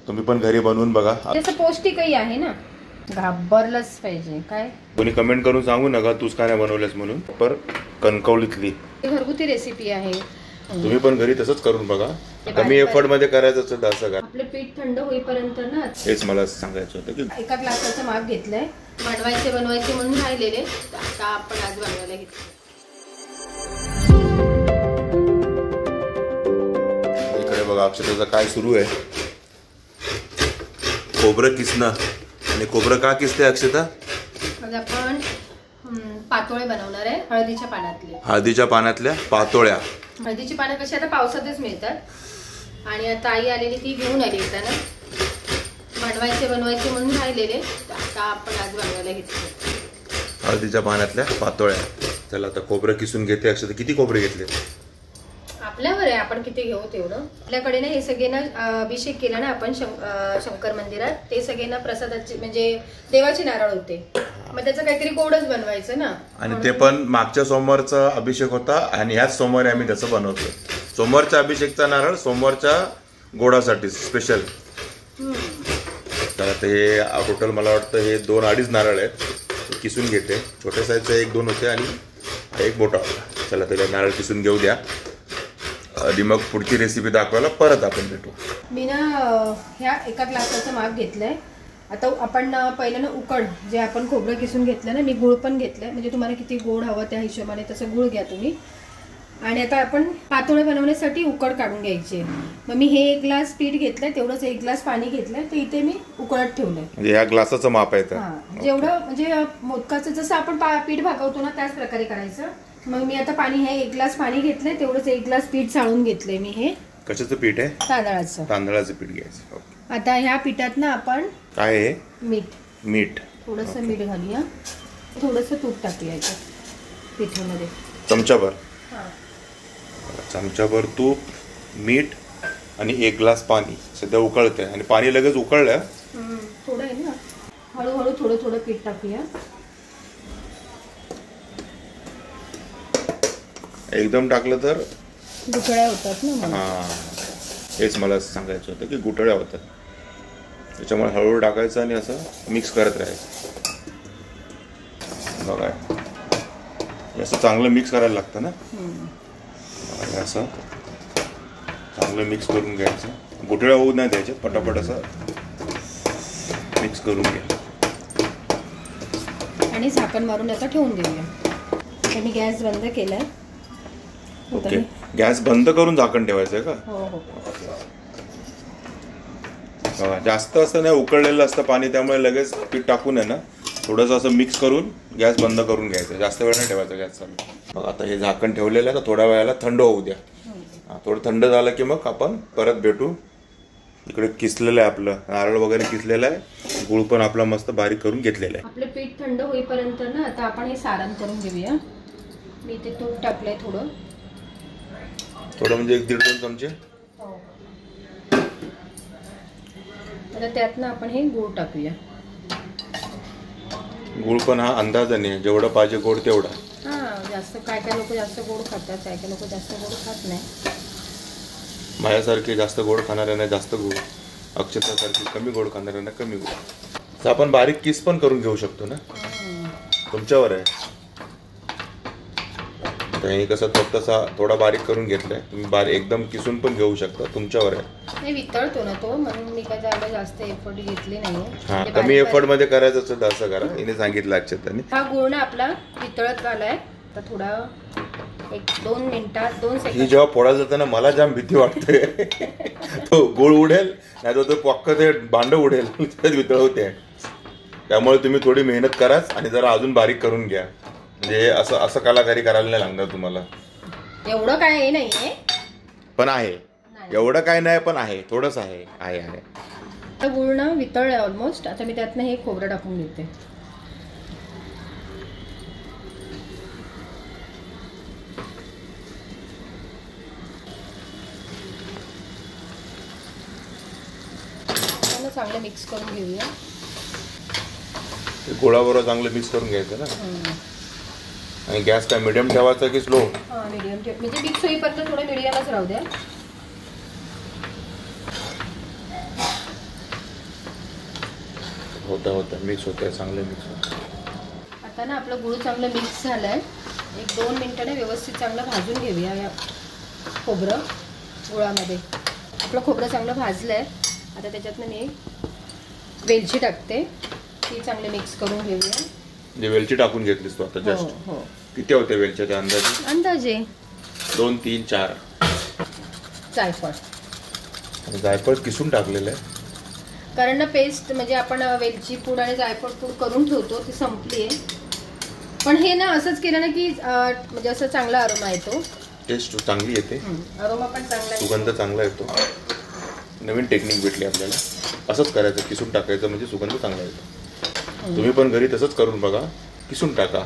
तुम्ही पण घरी बनवून बघा. तसं पौष्टिकही आहे ना, घाबरलंच पाहिजे. काय कोणी कमेंट करून सांगू नका तूच का नाही बनवलंस म्हणून. पर कणकवलीतली घरगुती रेसिपी आहे, तुम्ही पण घरी तसंच करून बघा. कमी एफर्ट मध्ये करायचं असेल तर असं करा. आपलं पीठ थंड होईपर्यंत ना, हेच मला सांगायचं होतं की एका ग्लासाचं माप घेतलंय. बनवायचे म्हणून राहिलेले, आता आपण आज बनवायला घेतलं. इकडे बघा अक्षताचं काय सुरू आहे. खोबरं किसणं. आणि खोबरं का किसते अक्षता? आज आपण पातोळे बनवणार आहे हळदीच्या पानातले. हळदीच्या पानातल्या पातोळ्या. हळदीची पानं कशी आता पावसातच मिळतात आणि आता आई आलेली ती घेऊन आली येताना. बनवायचे म्हणून राहिलेले, आता आपण आज बनवायला घेतले हळदीच्या पानातल्या पातोळ्या. चला आता खोबरं किसून घेते अक्षता. किती खोबरे घेतले? आपल्यावर आहे आपण किती घेऊ तेवढं. आपल्याकडे ना हे सगळे ना अभिषेक केला ना आपण शंकर मंदिरात, ते सगळे ना प्रसादाचे म्हणजे देवाचे नारळ होते, मग त्याचं काहीतरी गोडच बनवायचं ना. आणि ते पण मागच्या सोमवारचा अभिषेक होता आणि ह्याच सोमवारी आम्ही त्याचं बनवतो. सोमवारच्या अभिषेकचा नारळ सोमवारच्या गोडासाठी स्पेशल. तर हे टोटल मला वाटतं हे 2-2.5 नारळ आहेत. किसून घेते. छोट्या साईजचा 1-2 होते आणि एक मोठा होता. चला त्याला नारळ किसून घेऊ द्या आणि मग पुढची रेसिपी दाखवायला परत आपण भेटू. मी ना ह्या एका ग्लासाचं माप घेतलंय. आता आपण पहिलं ना उकड जे आपण खोबरं किसून घेतलं ना, मी गुळ पण घेतलंय, म्हणजे तुम्हाला किती गोड हवं त्या हिशोबाने तसं गुळ घ्या तुम्ही. आणि आता आपण पातोळे बनवण्यासाठी उकड काढून घ्यायची. मग मी हे 1 ग्लास पीठ घेतलंय, तेवढंच 1 ग्लास पाणी घेतलंय, ते इथे मी उकळत ठेवलंय. म्हणजे या ग्लासाचं माप आहे. जेवढं म्हणजे मोदकाचं जसं आपण पीठ भागवतो ना त्याच प्रकारे करायचं. मग मी आता पाणी हे 1 ग्लास पाणी घेतलंय, तेवढंच 1 ग्लास पीठ चाळून घेतलंय मी. हे कशाचं पीठ आहे? तांदळाचं. तांदळाचं पीठ घ्यायचं. आता ह्या पिठात ना आपण काय आहे? मीठ थोडंसं मीठ घालूया, थोडंसं तूप टाकूया याच्यात पिठामध्ये. चमचाभर तूप, मीठ आणि 1 ग्लास पाणी. सध्या उकळते आणि पाणी लगेच उकळलं. थोडं आहे ना, हळूहळू थोडं पीठ टाकूया. एकदम टाकलं तर गुठळ्या होतात ना. हेच मला सांगायचं होतं की गुठळ्या होतात, त्याच्यामुळे हळूहळू टाकायचं आणि असं मिक्स करत राहायचं. बघा असं चांगलं मिक्स करायला लागतं ना. असं चांगलं मिक्स करून घ्यायचं. गुठळ्या होऊ नाही द्यायचे, पटापट असं मिक्स करून घ्या आणि झाकण मारून आता ठेवून देऊया. आता मी गॅस बंद केलाय. ओके, गॅस बंद करून झाकण ठेवायचं आहे का? हो. जास्त असं नाही उकळलेलं असतं पाणी, त्यामुळे लगेच पीठ टाकून आहे ना थोडंसं असं मिक्स करून गॅस बंद करून घ्यायचं. जास्त वेळ नाही ठेवायचा गॅस चालू. मग आता हे झाकण ठेवलेलं आहे ना, थोड्या वेळाला थंड होऊ द्या. थोडं थंड झालं की मग आपण परत भेटू. इकडे किसलेलं आहे आपलं नारळ वगैरे किसलेलं आहे. गुळ पण आपला मस्त बारीक करून घेतलेला आहे. आपलं पीठ थंड होईपर्यंत ना आता आपण हे सारण करून घेऊया. मी इथे तूप टाकलंय थोडं म्हणजे 1-1.5-2 चमचे. आता त्यातनं आपण हे गूळ टाकूया. गुळ पण हा अंदाजाने जेवढं पाहिजे गोड तेवढा. जास्त काय लोक जास्त गोड खातात, काय लोक जास्त गोड खात नाही. माझ्यासारखे जास्त गोड खाणाऱ्यांना जास्त गोड, अक्षतासारखी कमी गोड खाणाऱ्यांना कमी गोड. तर आपण बारीक किस पण करून घेऊ शकतो ना, तुमच्यावर आहे. हे कसं फक्त थोडा बारीक करून घेतलाय, तुम्ही एकदम किसून पण घेऊ शकता, तुमच्यावर आहे. वितळतो ना तो, म्हणून मी काय जास्त एफर्ट घेतले नाही. कमी एफर्ट मध्ये करायचं असेल तर असं करा. हिने सांगितलं अक्षताने. हा गुळ ना आपला वितळत आलाय. आता थोडा 1-2 मिनिटात 2 सेकंद. ही जेव्हा फोडा जाताना मला जाम भीती वाटते. तो गुळ उडेल नाही तर तो पक्क ते भांड उडेल, वितळवते. त्यामुळे तुम्ही थोडी मेहनत कराच आणि जरा अजून बारीक करून घ्या. म्हणजे असं कलाकारी करायला नाही लागणार तुम्हाला. एवढं काय नाहीये पण आहे, एवढं काय नाही पण आहे, थोडंच आहे. गुळ ना वितळलंय ऑलमोस्ट. आता मी त्यातनं हे खोबरं टाकून घेते. चांगलं मिक्स करून घेऊया. गुळाबरोबर चांगलं मिक्स करून घ्यायचं ना. आणि गॅस काय मीडियम ठेवायचा की स्लो? मीडियम ठेव, म्हणजे मिक्स होईपर्यंत थोडं मीडियमच राहू द्या. होतं मिक्स होतं आहे, चांगलं मिक्स होतं. आता ना आपलं गूळ चांगलं मिक्स झालं आहे. 1-2 मिनिटाने व्यवस्थित चांगलं भाजून घेऊया या खोबरं गुळामध्ये. आपलं खोबरं चांगलं भाजलं आहे. आता त्याच्यातनं मी वेलची टाकते, ती चांगली मिक्स करून घेऊया. जे वेलची टाकून घेतलीस तू आता जस्ट. हो. किती होते वेलच्या त्या अंदाजे 2, 3, 4. जायफळ आणि जायफळ किसून टाकलेलं आहे, कारण ना पेस्ट म्हणजे आपण वेलची पूड आणि जायफळ पूड करून ठेवतो, ती संपली आहे. पण हे ना असंच केलं ना की म्हणजे असं चांगला अरोमा येतो, टेस्ट चांगली येते, अरोमा पण चांगला येतो, सुगंध चांगला येतो. नवीन टेक्निक भेटली आपल्याला. असंच करायचं, किसून टाकायचं म्हणजे सुगंध चांगला येतो. तुम्ही पण घरी तसंच करून बघा, किसून टाका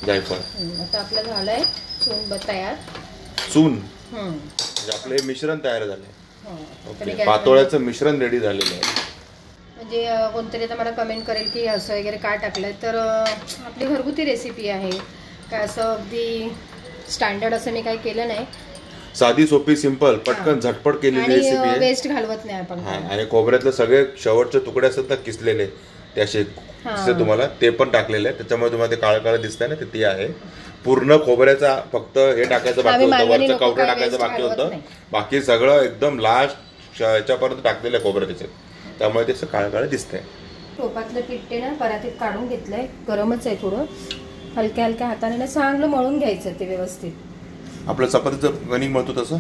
जायफळ. आता आपलं झालंय चून तयार. चून म्हणजे आपलं हे मिश्रण तयार झालंय. ओके, पातोळ्याचं मिश्रण रेडी झालेलं आहे. म्हणजे कोणतरी तर मला कमेंट करेल की असं वगैरे काय टाकलंय, तर आपली घरगुती रेसिपी आहे, काय असं अगदी स्टँडर्ड असं मी काही केलं नाही. साधी सोपी सिंपल पटकन झटपट केलेली रेसिपी आहे. वेस्ट घालवत नाही आपण. आणि खोबऱ्यातले सगळे शेवटचे तुकडे असतात ना किसलेले, ते असे तुम्हाला ते पण टाकलेले आहे. त्याच्यामुळे तुम्हाला ते काळं काळं दिसतंय ना, ते आहे. पूर्ण खोबऱ्याचा फक्त हे टाकायचं बाकी होतं, वरचं कवटं टाकायचं बाकी होतं. बाकी सगळं एकदम लास्ट याच्यापर्यंत टाकलेलं आहे खोबरं त्याच्यात, त्यामुळे ते असं काळं काळं दिसतंय. टोपातलं पिठे ना परातीत काढून घेतलंय, गरमच आहे थोडं. हलक्या हलक्या हाताने ना चांगलं मळून घ्यायचं ते व्यवस्थित. आपलं चपातीचं कणिक मळतो तसं.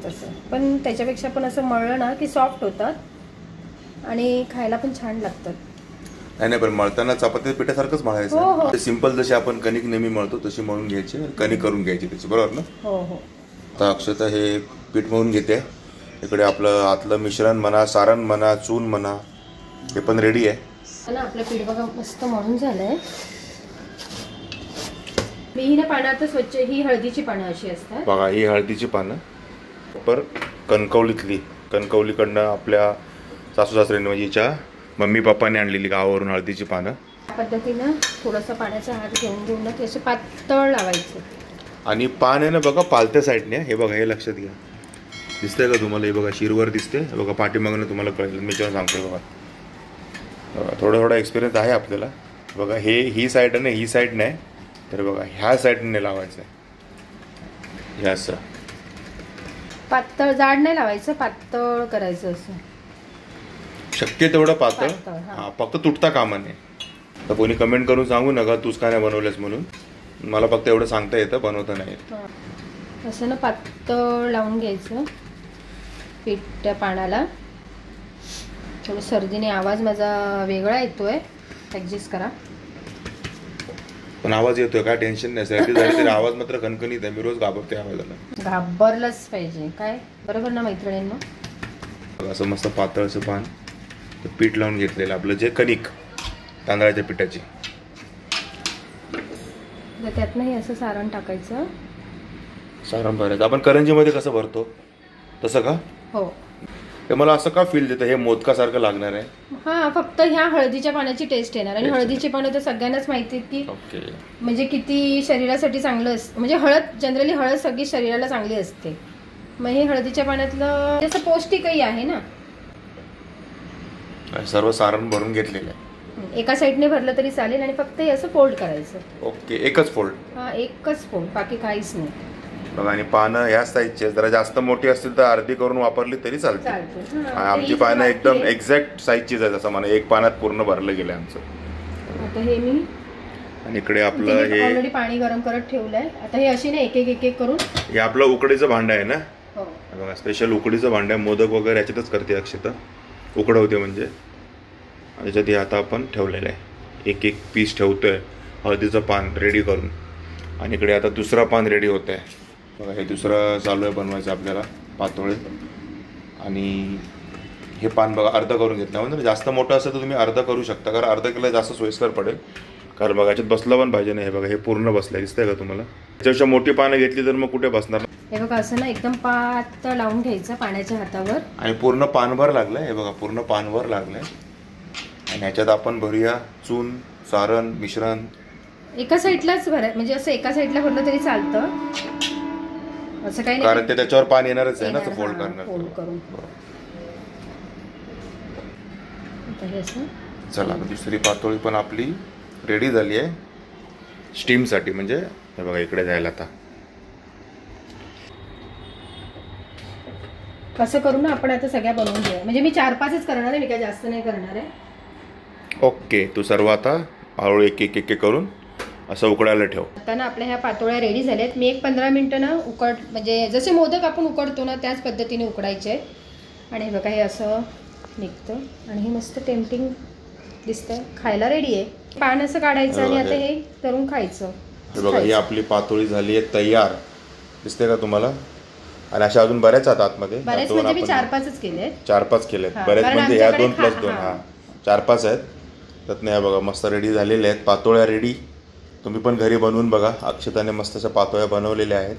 तसं, पण त्याच्यापेक्षा पण असं मळलं ना की सॉफ्ट होतात आणि खायला पण छान लागतात. नाही पण मळताना चपाती पिठासारखंच मळायचं. सिंपल जशी आपण कणिक नेहमी मळतो तशी मळून घ्यायची, कणिक करून घ्यायची त्याची, बरोबर ना? हो. आता अक्षता हे पीठ मळून घेते. इकडे आपलं आतलं मिश्रण म्हणा, सारण म्हणा, चून म्हणा, हे पण रेडी आहे ना. आपलं पीठ बघा मस्त मळून झालंय. मी ही ना पानं आता स्वच्छ, ही हळदीची पानं अशी असतात बघा. ही हळदीची पानं पर कणकवलीकडनं आपल्या सासू सासऱ्यांनी म्हणजे हिच्या मम्मी पप्पाने आणलेली गावावरून हळदीची पानं. या पद्धतीनं थोडंसं पाण्याचा हात घेऊन ना ते असं पातळ लावायचं. आणि पान आहे ना बघा पालत्या साईडने. हे बघा, हे लक्षात घ्या. दिसतंय का तुम्हाला? हे बघा शिरवर दिसते बघा, पाठीमागनं तुम्हाला कळेल, मी जेव्हा सांगतोय बघा. थोडा एक्सपिरियन्स आहे आपल्याला. बघा ही साईड आहे, ही साईड नाही, तर बघा ह्या साईडने लावायचं आहे. हे असं पातळ, जाड नाही लावायचं, पातळ करायचं असं, शक्य तेवढं पातळ. फक्त तुटता कामा नये. तर कोणी कमेंट करून सांगू नका तूच का नाही बनवलंस म्हणून. मला फक्त एवढं सांगता येतं, बनवता नाही येत. असं ना पातळ लावून घ्यायचं पीठ त्या पाण्याला. थोडं सर्दीने आवाज माझा वेगळा येतोय, ॲडजस्ट करा. पण आवाज येतोय, काय टेन्शन नाही. सर्दी झाली तरी आवाज मात्र खणखणीत आहे. मी रोज घाबरते आवाजाला. घाबरलंच पाहिजे, काय बरोबर ना मैत्रिणींनो? असं मस्त पातळ असं पान पीठ लावून घेतलेलं आपलं, जे कणिक तांदळाच्या पिठाची. त्यातनं असं सारण टाकायचं. सारण भरायचं आपण करंजीमध्ये कसं भरतो तसं का? हो. ते मला असं का फील देतं, हे मोदकासारखं लागणार आहे? फक्त ह्या हळदीच्या पाण्याची टेस्ट येणार. आणि हळदीचे पानं तर सगळ्यांनाच माहिती की म्हणजे किती शरीरासाठी चांगलं असतं. म्हणजे हळद जनरली हळद सगळी शरीराला चांगली असते. मग हे हळदीच्या पाण्यातलं त्याचं पौष्टिकही आहे ना. सर्व सारण भरून घेतलेलं आहे. एका साईडने भरलं तरी चालेल आणि फक्त हे असं फोल्ड करायचं. ओके, एकच फोल्ड. एकच फोल्ड, बाकी काहीच नाही बघा. आणि पानं ह्या साईजचे, जरा जास्त मोठी असतील तर अर्धी करून वापरली तरी चालते. आमची पानं एकदम एक्झॅक्ट साईजचीच आहेत, असं मला एक पानात पूर्ण भरलं गेलं आमचं. आता हे मी आणि इकडे आपलं हे ऑलरेडी पाणी गरम करत ठेवलंय. आता हे अशी ना एक एक करून. हे आपलं उकडीचं भांड आहे ना. बघा, स्पेशल उकडीचं भांड आहे. मोदक वगैरे याच्यातच करते अक्षता, उकडवते म्हणजे. याच्यात हे आता आपण ठेवलेलं आहे, एक पीस ठेवतोय हळदीचं पान रेडी करून. आणि इकडे आता दुसरा पान रेडी होत आहे बघा. हे दुसरं चालू आहे बनवायचं आपल्याला पातोळे. आणि हे पान बघा अर्ध करून घेतलं. म्हणजे जास्त मोठं असं तर तुम्ही अर्ध करू शकता, कारण अर्ध केलं जास्त सोयीस्कर पडेल, कारण बघा याच्यात बसलं पण पाहिजे नाही. हे बघा, हे पूर्ण बसलंय, दिसतंय का तुम्हाला? त्याच्यापेक्षा मोठी पानं घेतली तर मग कुठे बसणार. हे बघा असं ना एकदम पातळ लावून घ्यायचं पाण्याच्या हातावर. आणि पूर्ण पानभर लागलंय. हे बघा पूर्ण पानभर लागलंय. आणि ह्याच्यात आपण भरूया चून, सारण, मिश्रण. एका साईडलाच भराय, म्हणजे असं एका साईडला भरलं तरी चालतं, असं काही नाही, कारण ते त्याच्यावर पाणी येणारच आहे ना, फोल्ड करणार. फोल्ड करून. आता हे असं चला दुसरी पातोळी पण आपली रेडी झाली आहे स्टीमसाठी. म्हणजे हे बघा इकडे जायला आता कसं करू ना आपण आता सगळ्या बनवून घेऊया. म्हणजे मी 4-5च करणार आहे, मी काय जास्त नाही करणार आहे. ओके, तू सर्व आता हळूहळू एक एक एक करून असं उकडायला ठेव. आता ना आपल्या ह्या पातोळ्या रेडी झाल्यात. मी एक 15 मिनटं ना म्हणजे जसे मोदक आपण उकडतो ना त्याच पद्धतीने उकडायचे. आणि हे बघा हे असं निघतं आणि हे मस्त टेम्पटिंग दिसतंय, खायला रेडी आहे. पान असं काढायचं आणि आता हे करून खायचं. हे बघा ही आपली पातोळी झाली आहे तयार, दिसते का तुम्हाला? आणि अशा अजून बऱ्याच आहेत आतमध्ये. बरेच म्हणजे मी 4-5च केले. 4-5 केलेत. बरेच म्हणजे ह्या 2+2 हा 4-5 आहेत. त्यातनं ह्या बघा मस्त रेडी झालेल्या आहेत पातोळ्या रेडी. तुम्ही पण घरी बनवून बघा. अक्षताने मस्त अशा पातोळ्या बनवलेल्या आहेत.